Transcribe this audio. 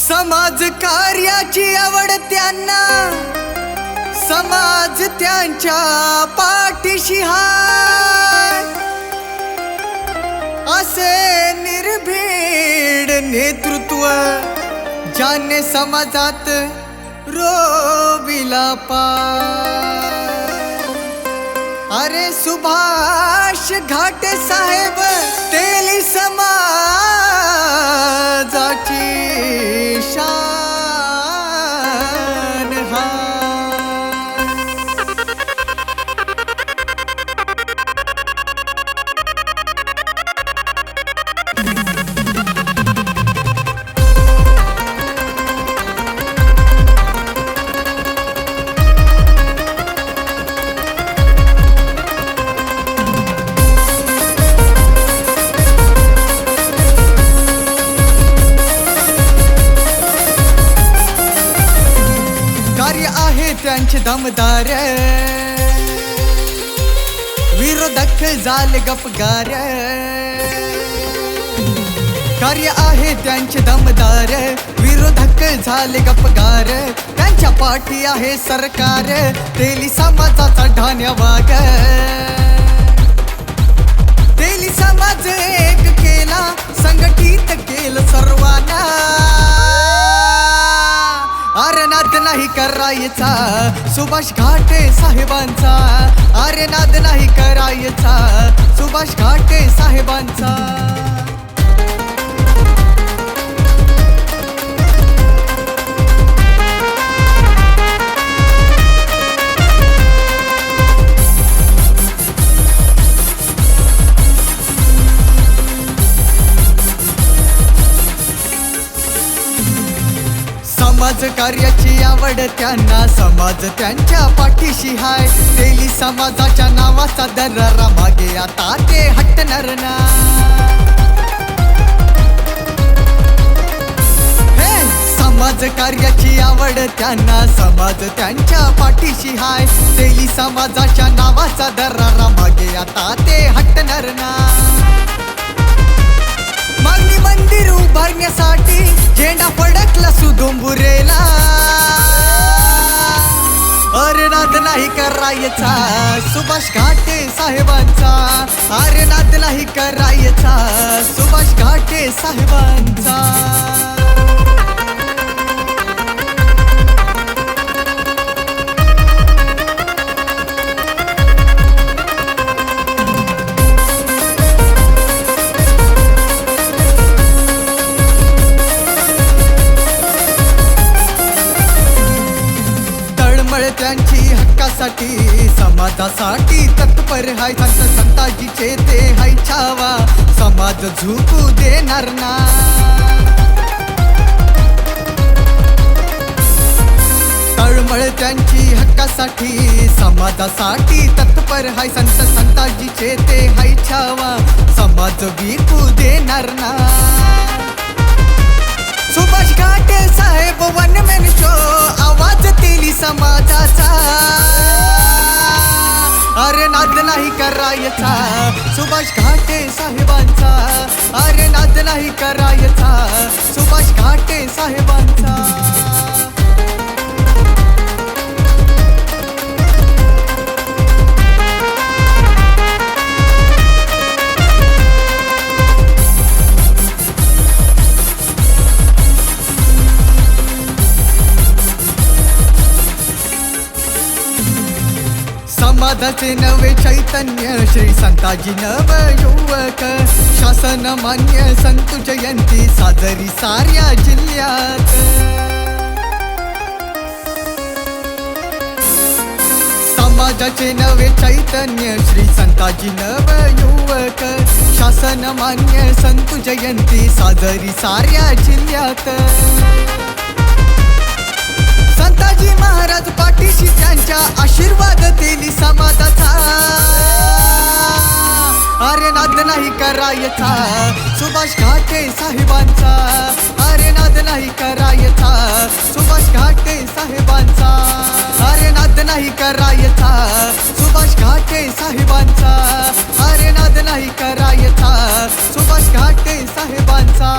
समाज कार्याची आवड त्यांना, समाज त्यांच्या पाठीशी हाय, असे निर्भीड नेतृत्व ज्याने समाजात रोविला पाय। अरे सुभाष घाटे साहेब तेली समाजाची शान हाय। कार्य आहे त्यांचे दमदार, विरोधक झाल गपगार। कार्य आहे त्यांचे दमदार, विरोधक झाले गपगार। त्यांच्या पाठी आहे सरकार, तेली समाजाचा ढाण्यावाग। तेली समाज एक केला, संघटित केलं सर्वांना। अरे नाद नाही करायचा सुभाष घाटे साहेबांचा, अरे नाद नाही करायचा सुभाष घाटे साहेबांचा। समाज कार्याची आवड त्यांना, समाज त्यांच्या पाठीशी हाय। तेली समाजाच्या नावाचा दरारा मागे आता ते हटणार ना। समाज कार्याची आवड त्यांना, समाज त्यांच्या पाठीशी हाय। तेली समाजाच्या नावाचा दरारा मागे आता ते हटणार ना। मागणी मंदिर उभारण्यासाठी झेंडा फडकला सुदोंबुरेला। अरे नाद नाही करायचा सुभाष घाटे साहेबांचा, अरे नाद नाही करायचा सुभाष घाटे साहेबांचा। त्यांची हक्कासाठी समाजासाठी तत्पर हाय। संत संताजीचे ते हाय छावा, समाज झुकू देणार ना। तळमळ त्यांची हक्कासाठी समाजासाठी तत्पर हाय। संत संताजीचे ते हाय छावा, समाज विकू देणार ना। सुभाष घाटे साहेब वन मॅन शो, आवाज तेली समाजाचा। अरे नाद नाही करायचा सुभाष घाटे साहेबांचा, अरे नाद नाही करायचा सुभाष घाटे साहेबांचा। समाजाचे नवे चैतन्य श्री संताजी नवयुवक, शासन मान्य संत जयंती साजरी साऱ्या जिल्ह्यात। समाजाचे नवे चैतन्य श्री संताजी नवयुवक, शासन मान्य संत जयंती साजरी साऱ्या जिल्ह्यात। संताजी महाराज पाठीशी त्यांच्या आशीर्वाद तेली समाजाचा। अरे नाद नाही करायचा सुभाष घाटे साहेबांचा, अरे नाद नाही करायचा सुभाष घाटे साहेबांचा। अरे नाद नाही करायचा सुभाष घाटे साहेबांचा, अरे नाद नाही करायचा सुभाष घाटे साहेबांचा।